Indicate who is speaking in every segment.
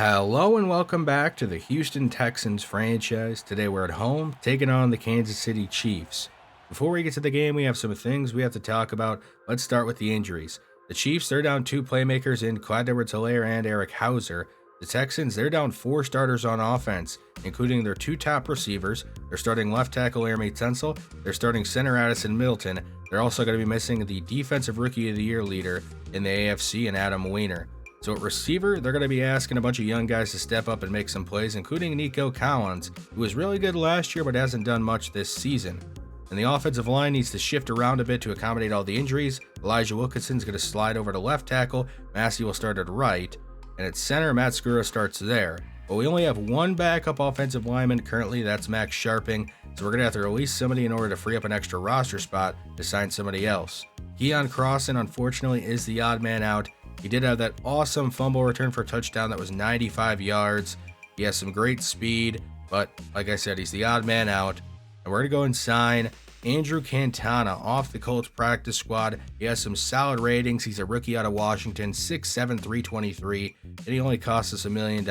Speaker 1: Hello and welcome back to the Houston Texans franchise. Today we're at home taking on the Kansas City Chiefs. Before we get to the game, we have some things we have to talk about. Let's start with the injuries. The Chiefs, they're down two playmakers in Clyde Edwards-Helaire and Eric Hauser. The Texans, they're down four starters on offense, including their two top receivers. They're starting left tackle Jeremy Tensel. They're starting center Addison Middleton. They're also going to be missing the Defensive Rookie of the Year leader in the AFC and Adam Weiner. So at receiver, they're going to be asking a bunch of young guys to step up and make some plays, including Nico Collins, who was really good last year but hasn't done much this season. And the offensive line needs to shift around a bit to accommodate all the injuries. Elijah Wilkinson's going to slide over to left tackle, Massey will start at right, and at center, Matt Skura starts there. But we only have one backup offensive lineman currently, that's Max Sharping, so we're going to have to release somebody in order to free up an extra roster spot to sign somebody else. Keon Crossan, unfortunately, is the odd man out. He did have that awesome fumble return for a touchdown that was 95 yards. He has some great speed, but like I said, he's the odd man out. And we're going to go and sign Andrew Cantana off the Colts practice squad. He has some solid ratings. He's a rookie out of Washington, 6'7", 323, and he only cost us $1 million.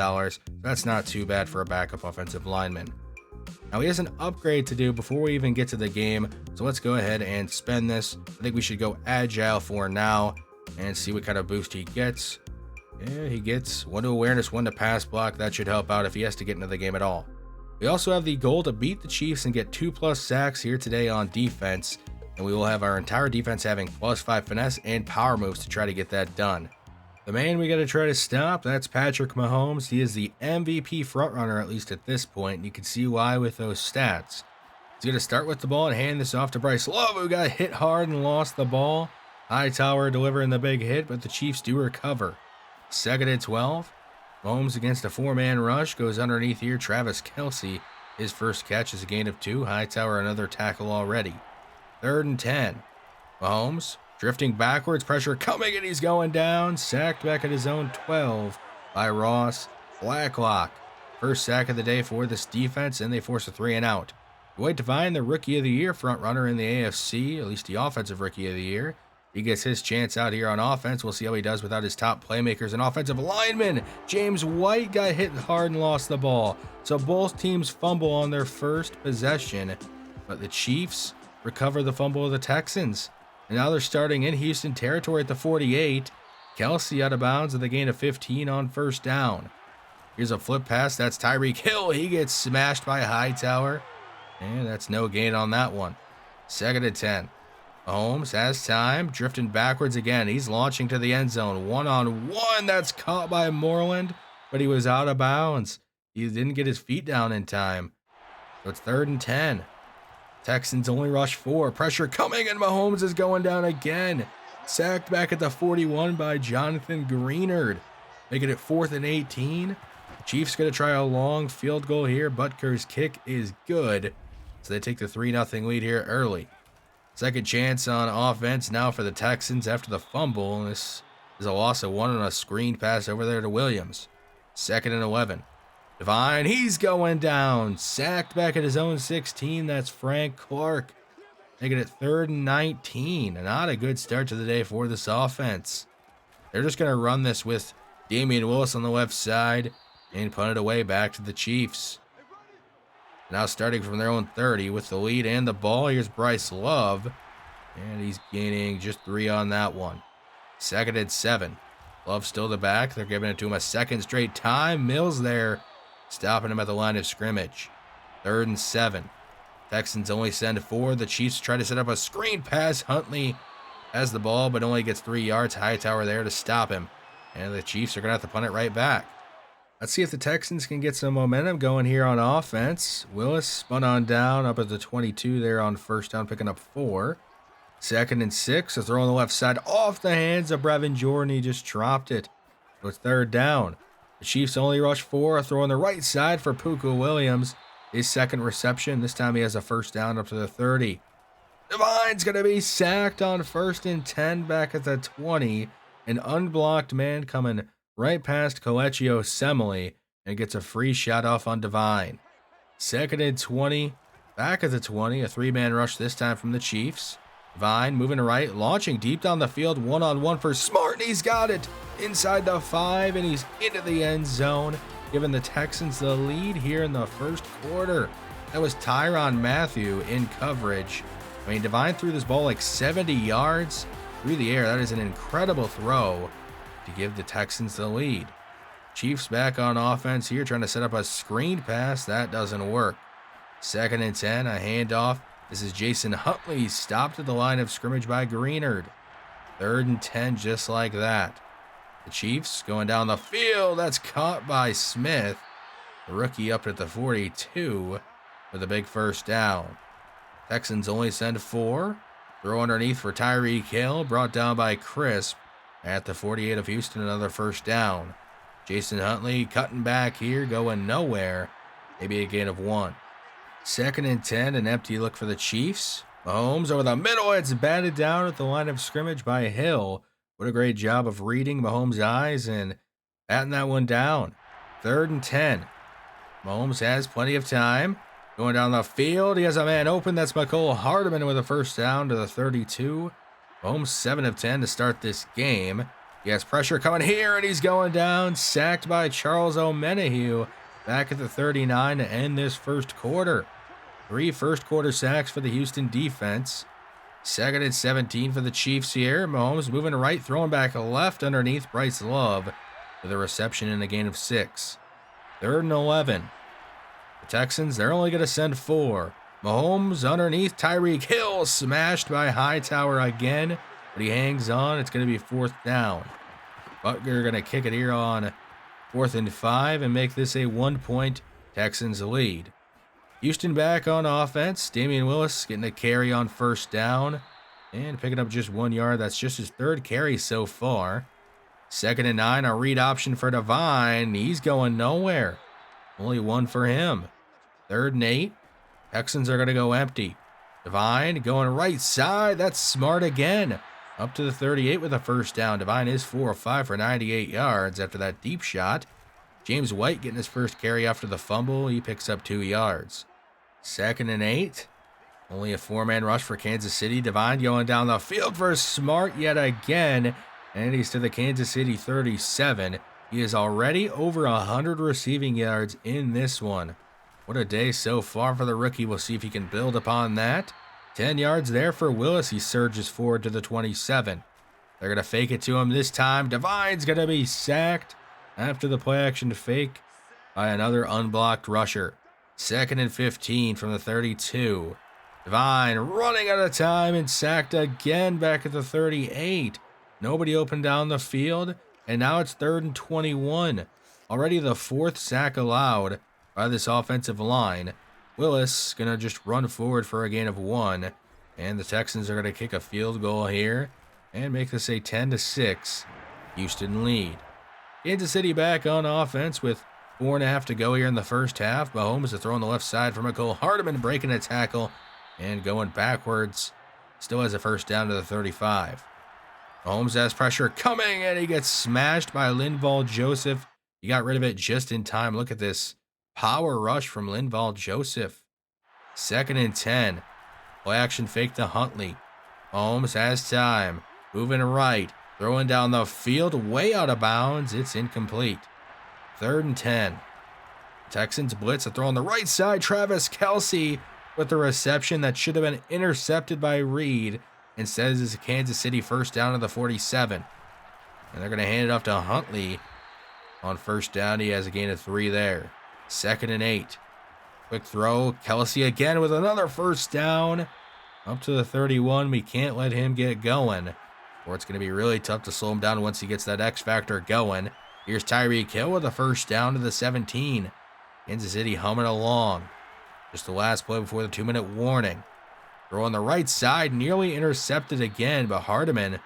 Speaker 1: That's not too bad for a backup offensive lineman. Now he has an upgrade to do before we even get to the game, so let's go ahead and spend this. I think we should go agile for now and see what kind of boost he gets. Yeah, he gets 1 to awareness, 1 to pass block. That should help out if he has to get into the game at all. We also have the goal to beat the Chiefs and get 2+ sacks here today on defense, and we will have our entire defense having +5 finesse and power moves to try to get that done. The man we got to try to stop, that's Patrick Mahomes. He is the MVP frontrunner, at least at this point, and you can see why with those stats. He's going to start with the ball and hand this off to Bryce Love, who got hit hard and lost the ball. Hightower delivering the big hit, but the Chiefs do recover. 2nd and 12. Mahomes against a 4-man rush goes underneath here. Travis Kelce, his first catch is a gain of 2. Hightower another tackle already. 3rd and 10. Mahomes drifting backwards, pressure coming, and he's going down. Sacked back at his own 12 by Ross Blacklock. First sack of the day for this defense, and they force a 3 and out. Dwight Devine, the Rookie of the Year front runner in the AFC, at least the Offensive Rookie of the Year. He gets his chance out here on offense. We'll see how he does without his top playmakers and offensive linemen. James White got hit hard and lost the ball. So both teams fumble on their first possession. But the Chiefs recover the fumble of the Texans. And now they're starting in Houston territory at the 48. Kelce out of bounds with a gain of 15 on first down. Here's a flip pass. That's Tyreek Hill. He gets smashed by Hightower. And that's no gain on that one. 2nd and 10. Mahomes has time, drifting backwards again. He's launching to the end zone. 1-on-1. That's caught by Moreland, but he was out of bounds. He didn't get his feet down in time. So it's 3rd and 10. Texans only rush 4. Pressure coming, and Mahomes is going down again. Sacked back at the 41 by Jonathan Greenard. Making it 4th and 18. Chiefs going to try a long field goal here. Butker's kick is good. So they take the 3-0 lead here early. Second chance on offense now for the Texans after the fumble. This is a loss of 1 on a screen pass over there to Williams. 2nd and 11. Devine, he's going down. Sacked back at his own 16. That's Frank Clark. Making it 3rd and 19. Not a good start to the day for this offense. They're just going to run this with Damian Willis on the left side and punt it away back to the Chiefs. Now starting from their own 30 with the lead and the ball. Here's Bryce Love. And he's gaining just 3 on that one. 2nd and 7. Love still the back. They're giving it to him a second straight time. Mills there, stopping him at the line of scrimmage. 3rd and 7. Texans only send 4. The Chiefs try to set up a screen pass. Huntley has the ball, but only gets 3 yards. Hightower there to stop him. And the Chiefs are going to have to punt it right back. Let's see if the Texans can get some momentum going here on offense. Willis spun on down up at the 22 there on first down, picking up 4. 2nd and 6. A throw on the left side off the hands of Brevin Jordan. He just dropped it. So it's 3rd down. The Chiefs only rush 4. A throw on the right side for Puka Williams. His second reception. This time he has a first down up to the 30. Devine's going to be sacked on 1st and 10 back at the 20. An unblocked man coming right past Colecchio Semele and gets a free shot off on Devine. 2nd and 20, back at the 20, a 3-man rush this time from the Chiefs. Devine moving to right, launching deep down the field, 1-on-1 for Smart, and he's got it. inside the 5, and he's into the end zone, giving the Texans the lead here in the first quarter. That was Tyrann Mathieu in coverage. I mean, Divine threw this ball like 70 yards through the air. That is an incredible throw to give the Texans the lead. Chiefs back on offense here, trying to set up a screen pass. That doesn't work. 2nd and 10, a handoff. This is Jason Huntley, stopped at the line of scrimmage by Greenard. 3rd and 10, just like that. The Chiefs going down the field. That's caught by Smith. The rookie up at the 42 with a big first down. Texans only send 4. Throw underneath for Tyreek Hill, brought down by Crisp at the 48 of Houston, another first down. Jason Huntley cutting back here, going nowhere. Maybe a gain of 1. 2nd and 10, an empty look for the Chiefs. Mahomes over the middle. It's batted down at the line of scrimmage by Hill. What a great job of reading Mahomes' eyes and batting that one down. 3rd and 10. Mahomes has plenty of time. Going down the field, he has a man open. That's Mecole Hardman with a first down to the 32. Mahomes 7 of 10 to start this game. He has pressure coming here, and he's going down. Sacked by Charles Omenihu back at the 39 to end this first quarter. 3 first-quarter sacks for the Houston defense. 2nd and 17 for the Chiefs here. Mahomes moving right, throwing back left underneath Bryce Love with a reception and a gain of 6. 3rd and 11. The Texans, they're only going to send 4. Mahomes underneath Tyreek Hill, smashed by Hightower again, but he hangs on. It's going to be 4th down. Butker going to kick it here on 4th and 5 and make this a 1-point Texans lead. Houston back on offense. Damian Willis getting a carry on first down and picking up just 1 yard. That's just his 3rd carry so far. 2nd and 9, a read option for Divine. He's going nowhere. Only 1 for him. 3rd and 8. Texans are going to go empty. Divine going right side. That's smart again. Up to the 38 with a first down. Divine is 4 of 5 for 98 yards after that deep shot. James White getting his first carry after the fumble. He picks up 2 yards. 2nd and 8. Only a 4-man rush for Kansas City. Divine going down the field for Smart yet again. And he's to the Kansas City 37. He is already over 100 receiving yards in this one. What a day so far for the rookie. We'll see if he can build upon that. 10 yards there for Willis. He surges forward to the 27. They're going to fake it to him this time. Divine's going to be sacked after the play-action fake by another unblocked rusher. 2nd and 15 from the 32. Divine running out of time and sacked again back at the 38. Nobody open down the field, and now it's 3rd and 21. Already the 4th sack allowed by this offensive line. Willis going to just run forward for a gain of 1, and the Texans are going to kick a field goal here and make this a 10-6 Houston lead. Kansas City back on offense with 4.5 to go here in the first half. Mahomes is throwing the left side for Mecole Hardman, breaking a tackle and going backwards. Still has a first down to the 35. Mahomes has pressure coming, and he gets smashed by Linval Joseph. He got rid of it just in time. Look at this power rush from Linval Joseph. 2nd and 10. Play action fake to Huntley. Mahomes has time. Moving right. Throwing down the field. Way out of bounds. It's incomplete. 3rd and 10. Texans blitz a throw on the right side. Travis Kelce with the reception that should have been intercepted by Reed. Instead, it's a Kansas City first down to the 47. And they're going to hand it off to Huntley on first down. He has a gain of 3 there. 2nd and 8. Quick throw. Kelce again with another first down. Up to the 31. We can't let him get going, or it's going to be really tough to slow him down once he gets that X factor going. Here's Tyreek Hill with a first down to the 17. Kansas City humming along. Just the last play before the 2-minute warning. Throw on the right side, nearly intercepted again, but Hardman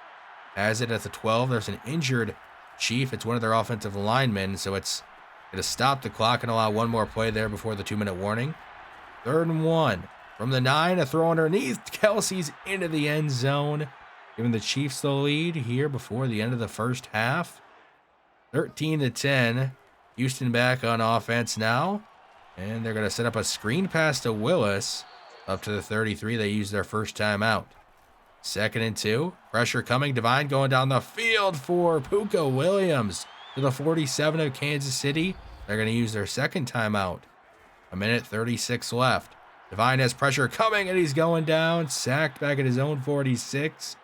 Speaker 1: has it at the 12. There's an injured Chief. It's one of their offensive linemen, so it's going to stop the clock and allow one more play there before the 2-minute warning. 3rd and 1. From the 9, a throw underneath. Kelce's into the end zone, giving the Chiefs the lead here before the end of the first half. 13-10. Houston back on offense now, and they're going to set up a screen pass to Willis. Up to the 33, they use their first timeout. 2nd and 2. Pressure coming. Divine going down the field for Puka Williams to the 47 of Kansas City. They're going to use their second timeout. 1:36 left. Divine has pressure coming, and he's going down. Sacked back at his own 46.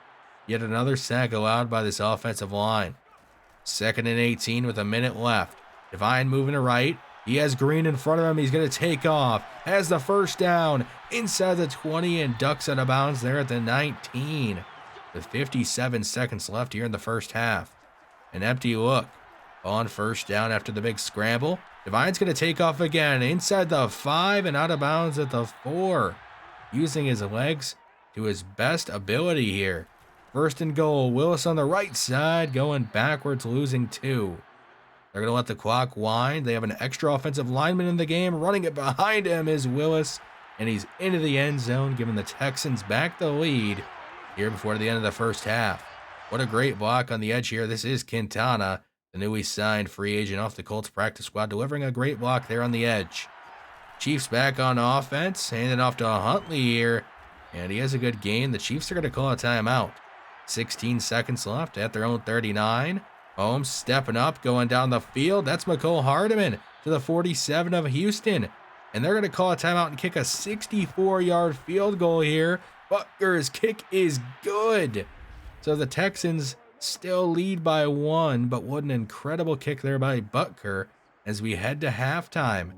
Speaker 1: Yet another sack allowed by this offensive line. 2nd and 18 with a minute left. Divine moving to right. He has Green in front of him. He's going to take off. Has the first down inside the 20 and ducks out of bounds there at the 19. With 57 seconds left here in the first half. An empty look on first down after the big scramble. Divine's going to take off again inside the 5 and out of bounds at the 4. Using his legs to his best ability here. 1st and goal. Willis on the right side going backwards, losing 2. They're going to let the clock wind. They have an extra offensive lineman in the game. Running it behind him is Willis, and he's into the end zone, giving the Texans back the lead here before the end of the first half. What a great block on the edge here. This is Quintana, the newly signed free agent off the Colts practice squad, delivering a great block there on the edge. Chiefs back on offense, handing off to Huntley here, and he has a good gain. The Chiefs are going to call a timeout. 16 seconds left at their own 39. Holmes stepping up, going down the field. That's McCole Hardeman to the 47 of Houston. And they're going to call a timeout and kick a 64-yard field goal here. Butker's kick is good. So the Texans still lead by 1, but what an incredible kick there by Butker as we head to halftime.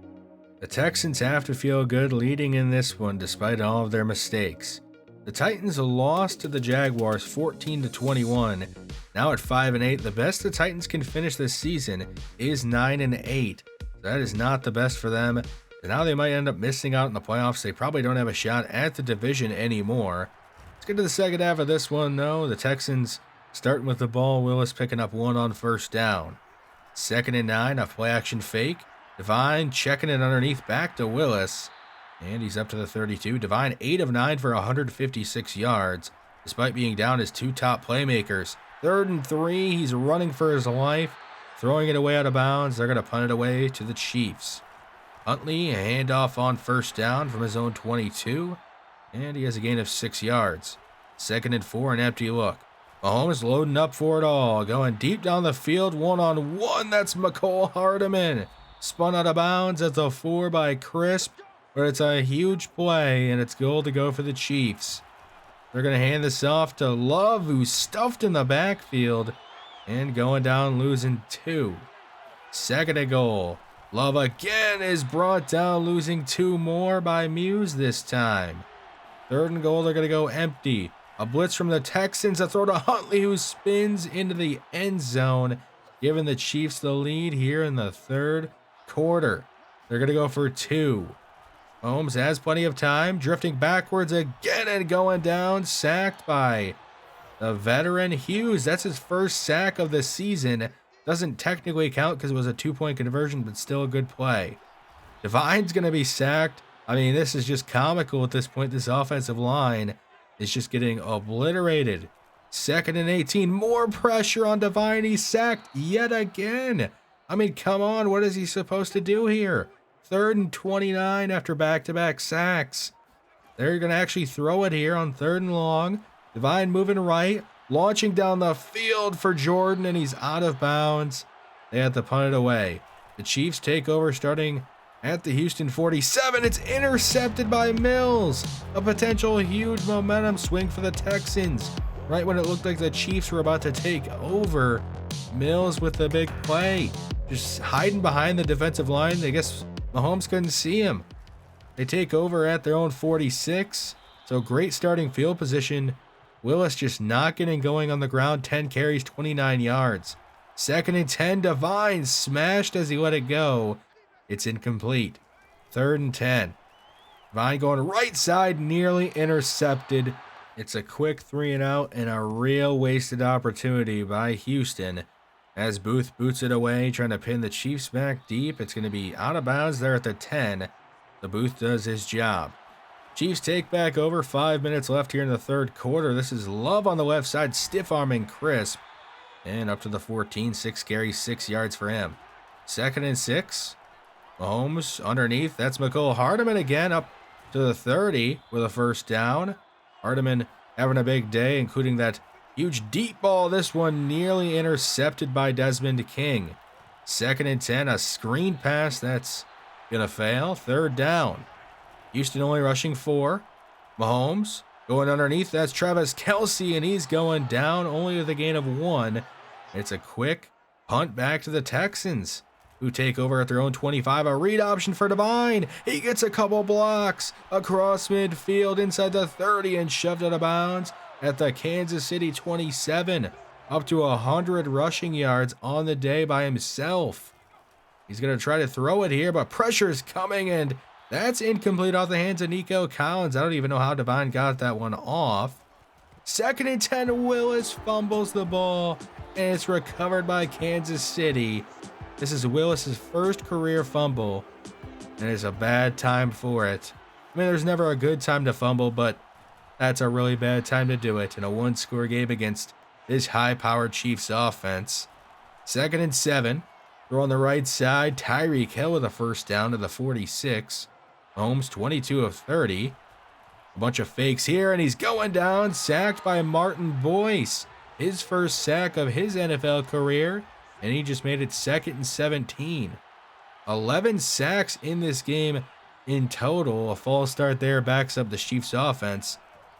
Speaker 1: The Texans have to feel good leading in this one despite all of their mistakes. The Titans lost to the Jaguars 14-21. Now at 5-8, the best the Titans can finish this season is 9-8. That is not the best for them. And now they might end up missing out in the playoffs. They probably don't have a shot at the division anymore. Let's get to the second half of this one, though. The Texans starting with the ball. Willis picking up 1 on first down. 2nd and 9, a play action fake. Divine checking it underneath back to Willis. And he's up to the 32. Divine 8 of 9 for 156 yards, despite being down his 2 top playmakers. 3rd and 3, he's running for his life, throwing it away out of bounds. They're going to punt it away to the Chiefs. Huntley, a handoff on first down from his own 22, and he has a gain of 6 yards. 2nd and 4, an empty look. Mahomes loading up for it all, going deep down the field, 1-on-1. That's McCole Hardeman. Spun out of bounds at the 4 by Crisp. But it's a huge play, and it's goal to go for the Chiefs. They're going to hand this off to Love, who's stuffed in the backfield, and going down, losing 2. 2nd and goal. Love again is brought down, losing 2 more by Muse this time. 3rd and goal, they're going to go empty. A blitz from the Texans, a throw to Huntley, who spins into the end zone, giving the Chiefs the lead here in the 3rd quarter. They're going to go for 2. Holmes has plenty of time, drifting backwards again and going down, sacked by the veteran Hughes. That's his first sack of the season. Doesn't technically count because it was a 2-point conversion, but still a good play. Divine's going to be sacked. I mean, this is just comical at this point. This offensive line is just getting obliterated. 2nd and 18, more pressure on Divine. He's sacked yet again. I mean, come on, what is he supposed to do here? 3rd and 29 after back-to-back sacks. They're going to actually throw it here on 3rd and long. Divine moving right, launching down the field for Jordan, and he's out of bounds. They have to punt it away. The Chiefs take over starting at the Houston 47. It's intercepted by Mills. A potential huge momentum swing for the Texans. Right when it looked like the Chiefs were about to take over, Mills with the big play. Just hiding behind the defensive line. I guess Mahomes couldn't see him. They take over at their own 46. So great starting field position. Willis just not getting going on the ground. 10 carries, 29 yards. 2nd and 10. Divine smashed as he let it go. It's incomplete. 3rd and 10. Divine going right side, nearly intercepted. It's a quick 3 and out and a real wasted opportunity by Houston. As Booth boots it away, trying to pin the Chiefs back deep. It's going to be out of bounds there at the 10. The Booth does his job. Chiefs take back over. 5 minutes left here in the 3rd quarter. This is Love on the left side, stiff-arming Crisp. And up to the 14, 6 carries, 6 yards for him. 2nd and 6. Mahomes underneath. That's McCole Hardeman again, up to the 30 with a first down. Hardeman having a big day, including that huge deep ball. This one nearly intercepted by Desmond King. 2nd and 10, a screen pass that's going to fail. 3rd down. Houston only rushing 4. Mahomes going underneath. That's Travis Kelce, and he's going down only with a gain of 1. It's a quick punt back to the Texans, who take over at their own 25. A read option for Devine. He gets a couple blocks across midfield inside the 30 and shoved out of bounds at the Kansas City 27. Up to 100 rushing yards on the day by himself. He's going to try to throw it here, but pressure's coming, and that's incomplete off the hands of Nico Collins. I don't even know how Devine got that one off. 2nd and 10, Willis fumbles the ball, and it's recovered by Kansas City. This is Willis's first career fumble, and it's a bad time for it. I mean, there's never a good time to fumble, but that's a really bad time to do it in a one-score game against this high-powered Chiefs offense. 2nd and 7. Throw on the right side. Tyreek Hill with a first down to the 46. Holmes 22 of 30. A bunch of fakes here, and he's going down. Sacked by Martin Boyce. His first sack of his NFL career, and he just made it 2nd and 17. 11 sacks in this game in total. A false start there backs up the Chiefs offense,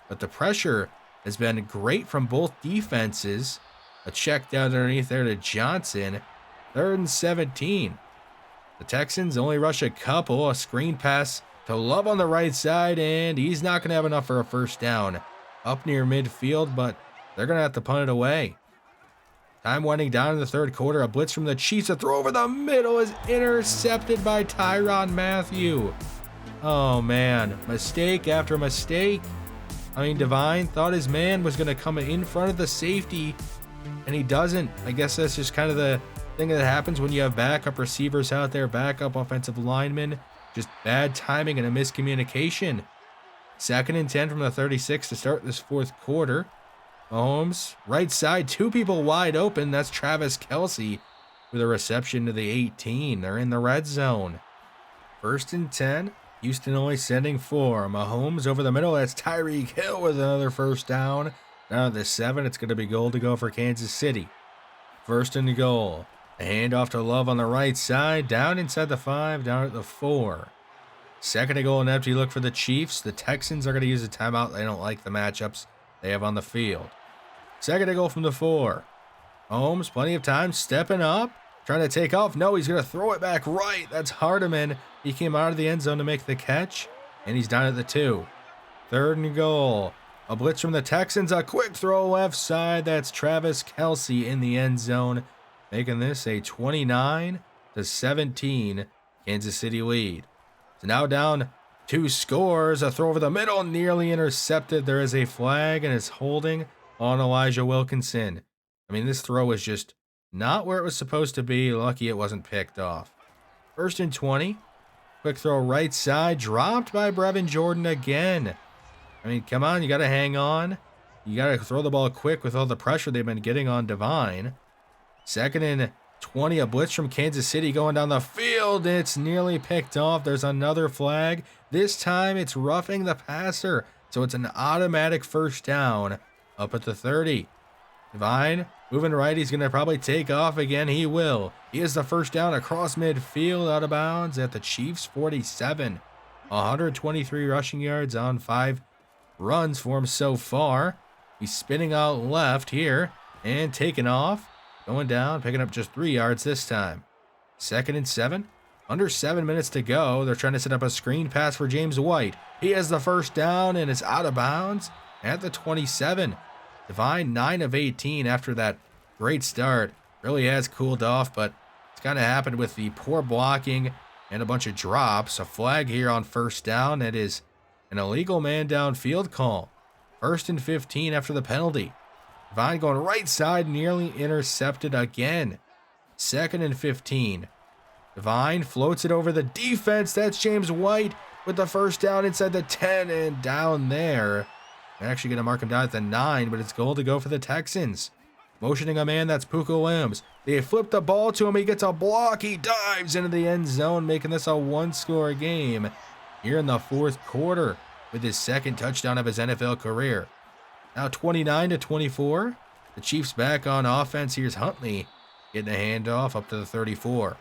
Speaker 1: but the pressure has been great from both defenses. A check down underneath there to Johnson. 3rd and 17. The Texans only rush a couple. A screen pass to Love on the right side, and he's not going to have enough for a first down. Up near midfield, but they're going to have to punt it away. Time winding down in the 3rd quarter. A blitz from the Chiefs. A throw over the middle is intercepted by Tyrann Mathieu. Oh, man. Mistake after mistake. I mean, Devine thought his man was going to come in front of the safety, and he doesn't. I guess that's just kind of the thing that happens when you have backup receivers out there, backup offensive linemen. Just bad timing and a miscommunication. 2nd and 10 from the 36 to start this 4th quarter. Mahomes, right side, 2 people wide open. That's Travis Kelce with a reception to the 18. They're in the red zone. 1st and 10. Houston only sending 4. Mahomes over the middle. That's Tyreek Hill with another first down. Down to the 7. It's going to be goal to go for Kansas City. 1st and goal. A handoff to Love on the right side. Down inside the 5. Down at the 4. 2nd and goal and empty look for the Chiefs. The Texans are going to use a timeout. They don't like the matchups they have on the field. 2nd and goal from the 4. Mahomes, plenty of time, stepping up. Trying to take off. No, he's going to throw it back right. That's Hardeman. He came out of the end zone to make the catch, and he's down at the 2. 3rd and goal. A blitz from the Texans. A quick throw left side. That's Travis Kelce in the end zone, making this a 29-17 Kansas City lead. So now down 2 scores. A throw over the middle, nearly intercepted. There is a flag, and it's holding on Elijah Wilkinson. I mean, this throw was just not where it was supposed to be. Lucky it wasn't picked off. 1st and 20. Quick throw right side. Dropped by Brevin Jordan again. I mean, come on. You got to hang on. You got to throw the ball quick with all the pressure they've been getting on Devine. 2nd and 20. A blitz from Kansas City going down the field. It's nearly picked off. There's another flag. This time it's roughing the passer. So it's an automatic first down up at the 30. Devine moving right. He's going to probably take off again. He will. He has the first down across midfield out of bounds at the Chiefs 47. 123 rushing yards on 5 runs for him so far. He's spinning out left here and taking off. Going down, picking up just 3 yards this time. 2nd and 7. Under 7 minutes to go. They're trying to set up a screen pass for James White. He has the first down and it's out of bounds at the 27. Devine 9 of 18 after that great start. Really has cooled off, but it's kind of happened with the poor blocking and a bunch of drops. A flag here on first down. It is an illegal man downfield call. 1st and 15 after the penalty. Devine going right side, nearly intercepted again. 2nd and 15. Devine floats it over the defense. That's James White with the first down inside the 10 and down there. They're actually going to mark him down at the 9, but it's goal to go for the Texans. Motioning a man, that's Puka Williams. They flip the ball to him. He gets a block. He dives into the end zone, making this a 1-score game here in the 4th quarter with his 2nd touchdown of his NFL career. Now 29-24. The Chiefs back on offense. Here's Huntley getting a handoff up to the 34.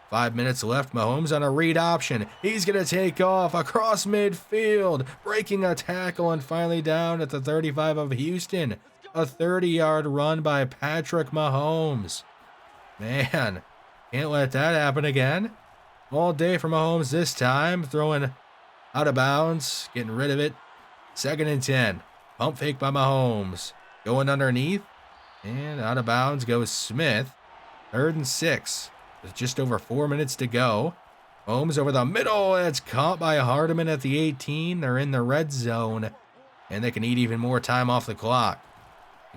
Speaker 1: 5 minutes left. Mahomes on a read option. He's going to take off across midfield, breaking a tackle and finally down at the 35 of Houston. A 30-yard run by Patrick Mahomes. Man, can't let that happen again. All day for Mahomes this time. Throwing out of bounds, getting rid of it. 2nd and 10. Pump fake by Mahomes. Going underneath. And out of bounds goes Smith. 3rd and 6. With just over 4 minutes to go. Mahomes over the middle. It's caught by Hardeman at the 18. They're in the red zone. And they can eat even more time off the clock.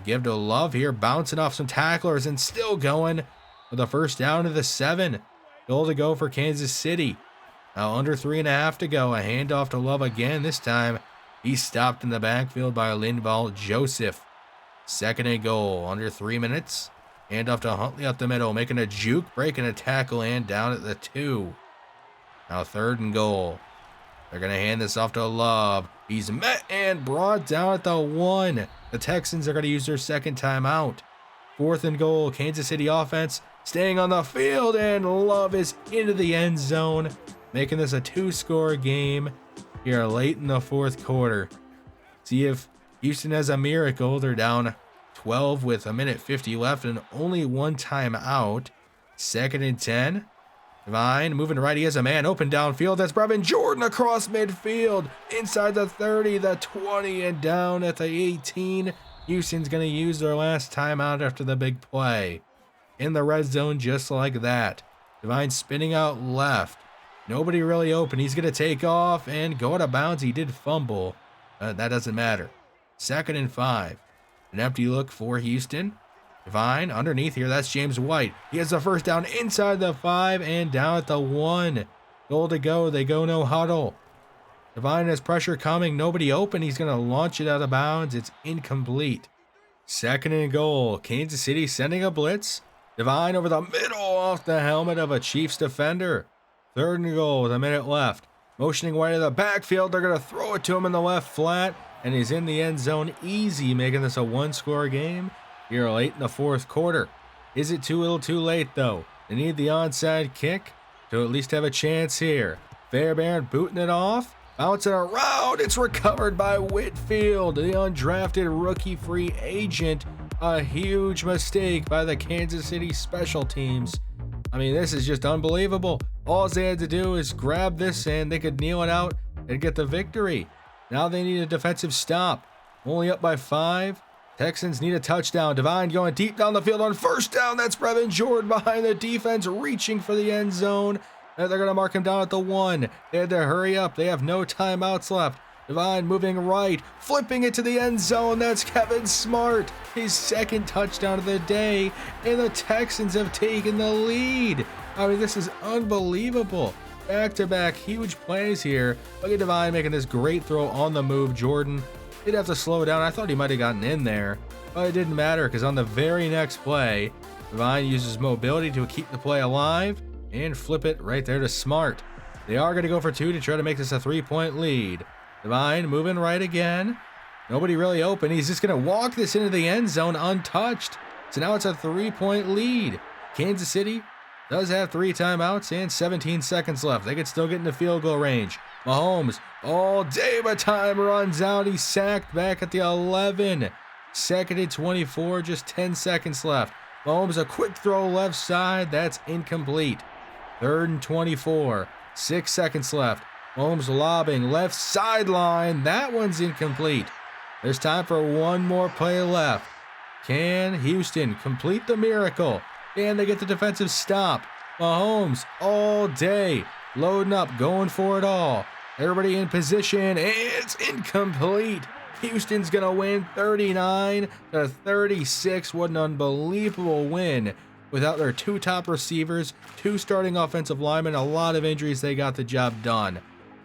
Speaker 1: Give to Love here. Bouncing off some tacklers and still going with a first down to the 7. Goal to go for Kansas City. Now under 3.5 to go. A handoff to Love again. This time he's stopped in the backfield by Linval Joseph. 2nd and goal. Under 3 minutes. Handoff to Huntley up the middle, making a juke, breaking a tackle, and down at the 2. Now 3rd and goal. They're going to hand this off to Love. He's met and brought down at the 1. The Texans are going to use their 2nd timeout. 4th and goal. Kansas City offense staying on the field, and Love is into the end zone, making this a 2-score game here late in the 4th quarter. See if Houston has a miracle. They're down 12 with 1:50 left and only 1 timeout. 2nd and 10. Devine moving right. He has a man open downfield. That's Brevin Jordan across midfield. Inside the 30, the 20, and down at the 18. Houston's going to use their last timeout after the big play. In the red zone just like that. Devine spinning out left. Nobody really open. He's going to take off and go out of bounds. He did fumble. That doesn't matter. 2nd and 5. An empty look for Houston. Devine underneath here. That's James White. He has the first down inside the 5 and down at the 1. Goal to go. They go no huddle. Devine has pressure coming. Nobody open. He's going to launch it out of bounds. It's incomplete. 2nd and goal. Kansas City sending a blitz. Devine over the middle off the helmet of a Chiefs defender. 3rd and goal with 1 minute left. Motioning White to the backfield. They're going to throw it to him in the left flat. And he's in the end zone easy, making this a 1-score game here late in the 4th quarter. Is it too little too late, though? They need the onside kick to at least have a chance here. Fairbairn booting it off, bouncing around. It's recovered by Whitfield, the undrafted rookie free agent. A huge mistake by the Kansas City special teams. I mean, this is just unbelievable. All they had to do is grab this and they could kneel it out and get the victory. Now they need a defensive stop. Only up by 5. Texans need a touchdown. Devine going deep down the field on first down. That's Brevin Jordan behind the defense, reaching for the end zone. And they're going to mark him down at the 1. They had to hurry up. They have no timeouts left. Devine moving right, flipping it to the end zone. That's Kevin Smart, his 2nd touchdown of the day. And the Texans have taken the lead. I mean, this is unbelievable. Back-to-back huge plays here. Look at Devine making this great throw on the move. Jordan did have to slow down. I thought he might have gotten in there, but it didn't matter because on the very next play, Devine uses mobility to keep the play alive and flip it right there to Smart. They are going to go for 2 to try to make this a 3-point lead. Devine moving right again. Nobody really open. He's just going to walk this into the end zone untouched. So now it's a 3-point lead. Kansas City does have 3 timeouts and 17 seconds left. They could still get into field goal range. Mahomes all day, but time runs out. He's sacked back at the 11. 2nd and 24, just 10 seconds left. Mahomes a quick throw left side. That's incomplete. 3rd and 24, 6 seconds left. Mahomes lobbing left sideline. That one's incomplete. There's time for one more play left. Can Houston complete the miracle? And they get the defensive stop. Mahomes all day, loading up, going for it all. Everybody in position, and it's incomplete. Houston's going to win 39-36. What an unbelievable win. Without their 2 top receivers, 2 starting offensive linemen, a lot of injuries, they got the job done.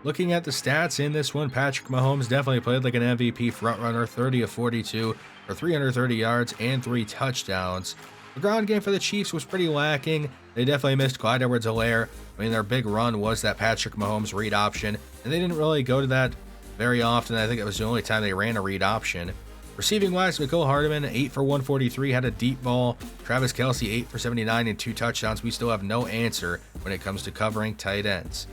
Speaker 1: Looking at the stats in this one, Patrick Mahomes definitely played like an MVP frontrunner, 30 of 42 for 330 yards and 3 touchdowns. The ground game for the Chiefs was pretty lacking. They definitely missed Clyde Edwards-Helaire. I mean, their big run was that Patrick Mahomes read option, and they didn't really go to that very often. I think it was the only time they ran a read option. Receiving wise, McCole Hardeman, 8 for 143, had a deep ball. Travis Kelce, 8 for 79 and 2 touchdowns. We still have no answer when it comes to covering tight ends.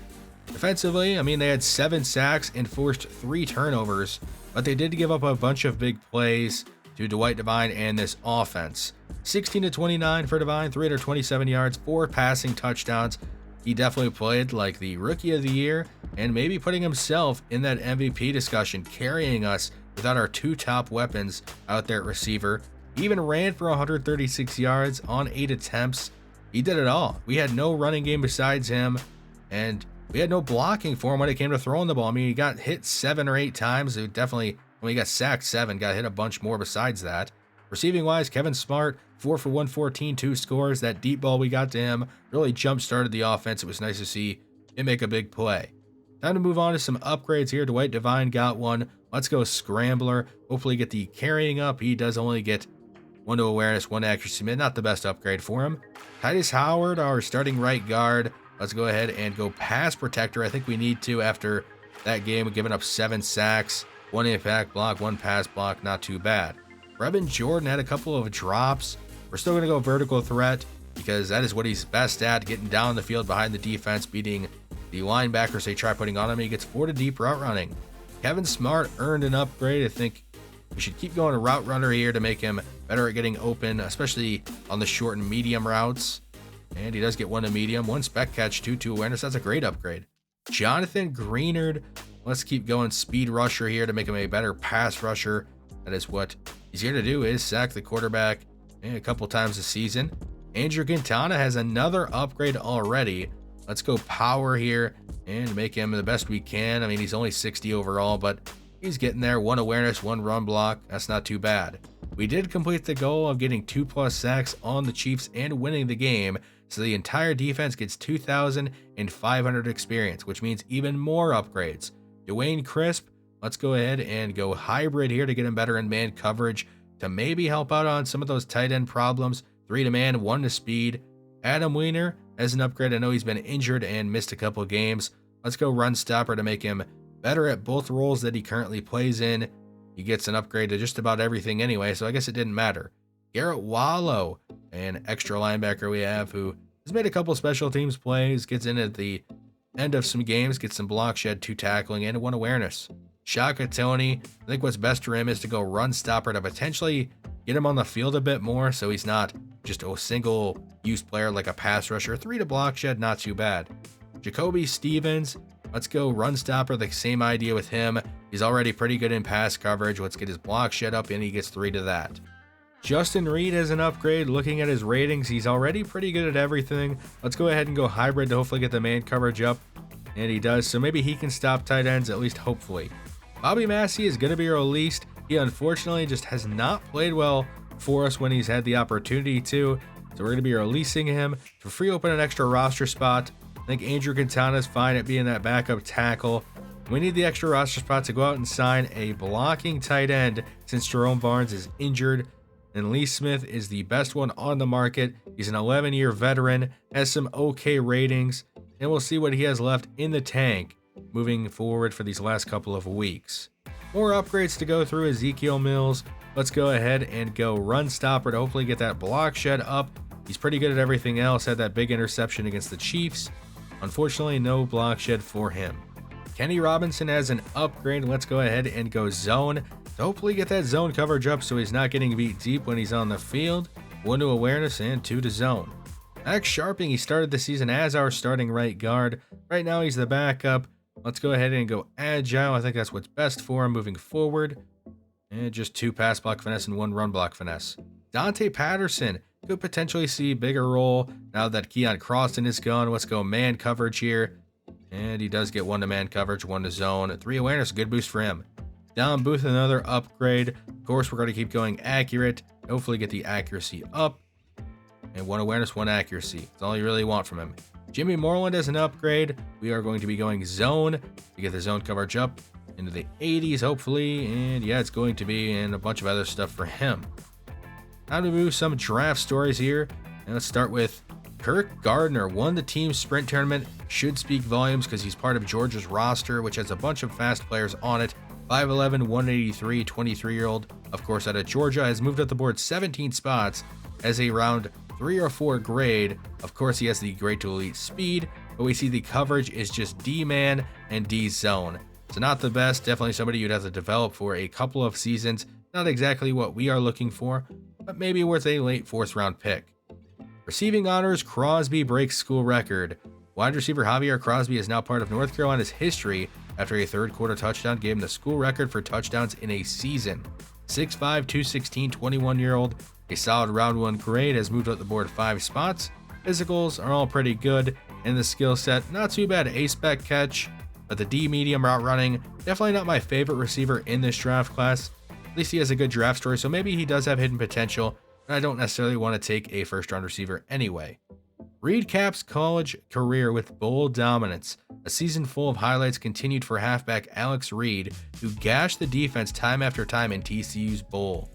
Speaker 1: Defensively, I mean, they had 7 sacks and forced 3 turnovers, but they did give up a bunch of big plays to Dwight Devine and this offense. 16 to 29 for Devine, 327 yards, 4 passing touchdowns. He definitely played like the rookie of the year and maybe putting himself in that MVP discussion, carrying us without our 2 top weapons out there at receiver. He even ran for 136 yards on 8 attempts. He did it all. We had no running game besides him, and we had no blocking for him when it came to throwing the ball. I mean, he got hit 7 or 8 times. It definitely, when he got sacked 7, got hit a bunch more besides that. Receiving wise, Kevin Smart, 4 for 114, 2 scores. That deep ball we got to him really jump-started the offense. It was nice to see him make a big play. Time to move on to some upgrades here. Dwight Devine got one. Let's go Scrambler. Hopefully get the carrying up. He does only get 1 to awareness, 1 accuracy. Not the best upgrade for him. Titus Howard, our starting right guard. Let's go ahead and go pass protector. I think we need to after that game, giving up 7 sacks, 1 impact block, 1 pass block. Not too bad. Brevin Jordan had a couple of drops. We're still going to go vertical threat because that is what he's best at, getting down the field behind the defense, beating the linebackers they try putting on him. He gets 4 to deep route running. Kevin Smart earned an upgrade. I think we should keep going to route runner here to make him better at getting open, especially on the short and medium routes. And he does get 1 to medium, 1 spec catch, 2 awareness. That's a great upgrade. Jonathan Greenard, let's keep going speed rusher here to make him a better pass rusher. That is what he's here to do, is sack the quarterback a couple times this season. Andrew Quintana has another upgrade already. Let's go power here and make him the best we can. I mean, he's only 60 overall, but he's getting there. 1 awareness, 1 run block. That's not too bad. We did complete the goal of getting 2+ sacks on the Chiefs and winning the game, so the entire defense gets 2,500 experience, which means even more upgrades. Dwayne Crisp, let's go ahead and go hybrid here to get him better in man coverage to maybe help out on some of those tight end problems. 3 to man, 1 to speed. Adam Weiner as an upgrade. I know he's been injured and missed a couple of games. Let's go run stopper to make him better at both roles that he currently plays in. He gets an upgrade to just about everything anyway, so I guess it didn't matter. Garrett Wallow, an extra linebacker we have who has made a couple special teams plays, gets in at the end of some games, gets some block shed, 2 tackling, and 1 awareness. Shaka Tony, I think what's best for him is to go run stopper to potentially get him on the field a bit more so he's not just a single use player like a pass rusher. 3 to block shed, not too bad. Jacoby Stevens, let's go run stopper, the same idea with him. He's already pretty good in pass coverage. Let's get his block shed up and he gets 3 to that. Justin Reed has an upgrade. Looking at his ratings, he's already pretty good at everything. Let's go ahead and go hybrid to hopefully get the man coverage up. And he does, so maybe he can stop tight ends, at least hopefully. Bobby Massey is going to be released. He unfortunately just has not played well for us when he's had the opportunity to. So we're going to be releasing him to free open an extra roster spot. I think Andrew Quintana is fine at being that backup tackle. We need the extra roster spot to go out and sign a blocking tight end since Jerome Barnes is injured. And Lee Smith is the best one on the market. He's an 11-year veteran, has some okay ratings, and we'll see what he has left in the tank moving forward for these last couple of weeks. More upgrades to go through. Ezekiel Mills. Let's go ahead and go run stopper to hopefully get that block shed up. He's pretty good at everything else. Had that big interception against the Chiefs. Unfortunately, no block shed for him. Kenny Robinson has an upgrade. Let's go ahead and go zone to hopefully get that zone coverage up so he's not getting beat deep when he's on the field. 1 to awareness and 2 to zone. Max Sharping, he started the season as our starting right guard. Right now he's the backup. Let's go ahead and go agile. I think that's what's best for him moving forward. And just 2 pass block finesse and 1 run block finesse. Dante Patterson could potentially see a bigger role now that Keon Croston is gone. Let's go man coverage here. And he does get 1 to man coverage, 1 to zone. 3 awareness, good boost for him. Don Booth, another upgrade. Of course, we're going to keep going accurate. Hopefully get the accuracy up. And 1 awareness, 1 accuracy. That's all you really want from him. Jimmy Moreland has an upgrade. We are going to be going zone to get the zone coverage up into the 80s, hopefully. And yeah, it's going to be, and a bunch of other stuff for him. Time to move some draft stories here. And let's start with Kirk Gardner. Won the team sprint tournament. Should speak volumes because he's part of Georgia's roster, which has a bunch of fast players on it. 5'11", 183, 23-year-old, of course out of Georgia, has moved up the board 17 spots as a round 3 or 4 grade. Of course, he has the grade to elite speed, but we see the coverage is just D-man and D-zone. So not the best, definitely somebody you'd have to develop for a couple of seasons. Not exactly what we are looking for, but maybe worth a late 4th round pick. Receiving honors, Crosby breaks school record. Wide receiver Javier Crosby is now part of North Carolina's history after a third quarter touchdown gave him the school record for touchdowns in a season. 6'5", 216, 21-year-old, a solid round 1 grade, has moved up the board 5 spots. Physicals are all pretty good, and the skill set, not too bad. A-spec catch, but the D medium route running, definitely not my favorite receiver in this draft class. At least he has a good draft story, so maybe he does have hidden potential, and I don't necessarily want to take a first round receiver anyway. Reed caps college career with bowl dominance. A season full of highlights continued for halfback Alex Reed, who gashed the defense time after time in TCU's bowl.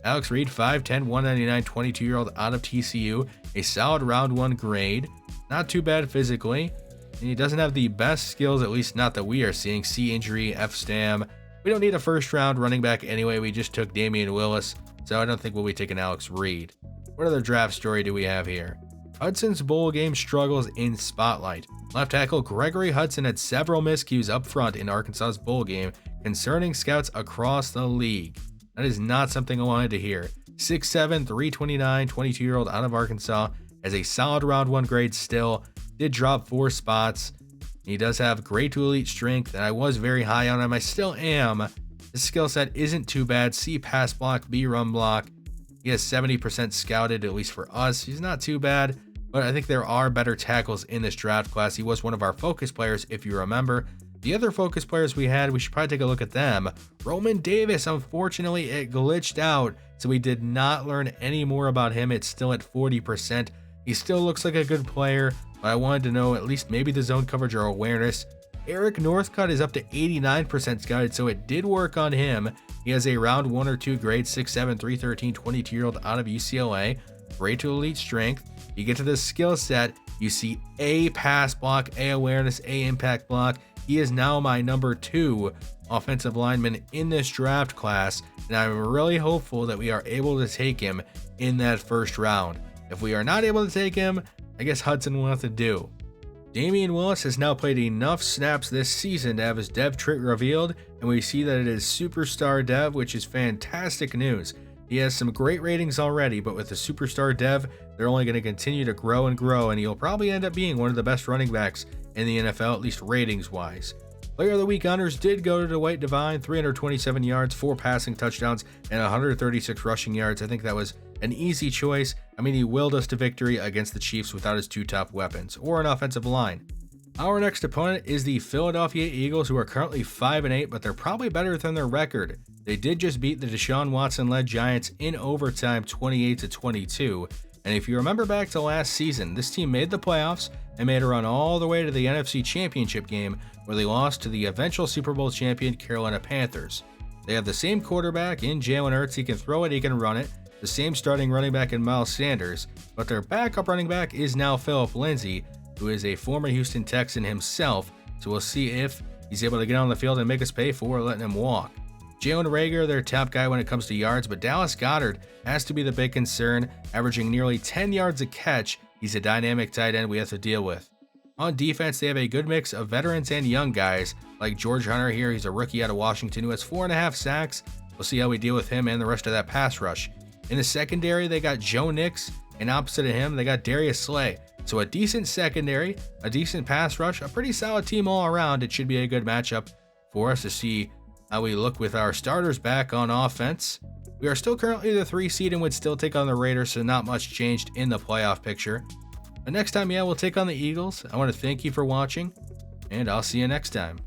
Speaker 1: Alex Reed, 5'10", 199, 22-year-old out of TCU, a solid round 1 grade, not too bad physically, and he doesn't have the best skills, at least not that we are seeing. C injury, F-stam. We don't need a first round running back anyway. We just took Damian Willis, so I don't think we'll be taking Alex Reed. What other draft story do we have here? Hudson's bowl game struggles in spotlight. Left tackle Gregory Hudson had several miscues up front in Arkansas's bowl game, concerning scouts across the league. That is not something I wanted to hear. 6'7", 329, 22-year-old out of Arkansas has a solid round 1 grade still, did drop 4 spots. He does have grade to elite strength, and I was very high on him. I still am. His skill set isn't too bad. C pass block, B run block. He has 70% scouted, at least for us. He's not too bad, but I think there are better tackles in this draft class. He was one of our focus players, if you remember. The other focus players we had, we should probably take a look at them. Roman Davis, unfortunately, it glitched out, so we did not learn any more about him. It's still at 40%. He still looks like a good player, but I wanted to know at least maybe the zone coverage or awareness. Eric Northcutt is up to 89% scouted, so it did work on him. He has a round 1 or 2 grade, 6'7", 313, 22-year-old out of UCLA. Grade to elite strength. You get to the skill set, you see A pass block, A awareness, A impact block. He is now my number 2 offensive lineman in this draft class, and I'm really hopeful that we are able to take him in that first round. If we are not able to take him, I guess Hudson will have to do. Damian Willis has now played enough snaps this season to have his dev trait revealed, and we see that it is superstar dev, which is fantastic news. He has some great ratings already, but with the superstar dev, they're only going to continue to grow and grow, and he'll probably end up being one of the best running backs in the NFL, at least ratings-wise. Player of the Week honors did go to Dwight Devine, 327 yards, 4 passing touchdowns, and 136 rushing yards. I think that was an easy choice. I mean, he willed us to victory against the Chiefs without his 2 top weapons, or an offensive line. Our next opponent is the Philadelphia Eagles, who are currently 5-8, but they're probably better than their record. They did just beat the Deshaun Watson-led Giants in overtime, 28-22. And if you remember back to last season, this team made the playoffs and made a run all the way to the NFC Championship game, where they lost to the eventual Super Bowl champion Carolina Panthers. They have the same quarterback in Jalen Hurts. He can throw it, he can run it. The same starting running back in Miles Sanders, but their backup running back is now Phillip Lindsay, who is a former Houston Texan himself, so we'll see if he's able to get on the field and make us pay for letting him walk. Jalen Reagor, their top guy when it comes to yards, but Dallas Goedert has to be the big concern, averaging nearly 10 yards a catch. He's a dynamic tight end we have to deal with. On defense, they have a good mix of veterans and young guys, like George Hunter here. He's a rookie out of Washington who has 4.5 sacks. We'll see how we deal with him and the rest of that pass rush. In the secondary, they got Joe Nix, and opposite of him, they got Darius Slay. So a decent secondary, a decent pass rush, a pretty solid team all around. It should be a good matchup for us to see how we look with our starters back on offense. We are still currently the 3 seed and would still take on the Raiders, so not much changed in the playoff picture. But next time, we'll take on the Eagles. I want to thank you for watching, and I'll see you next time.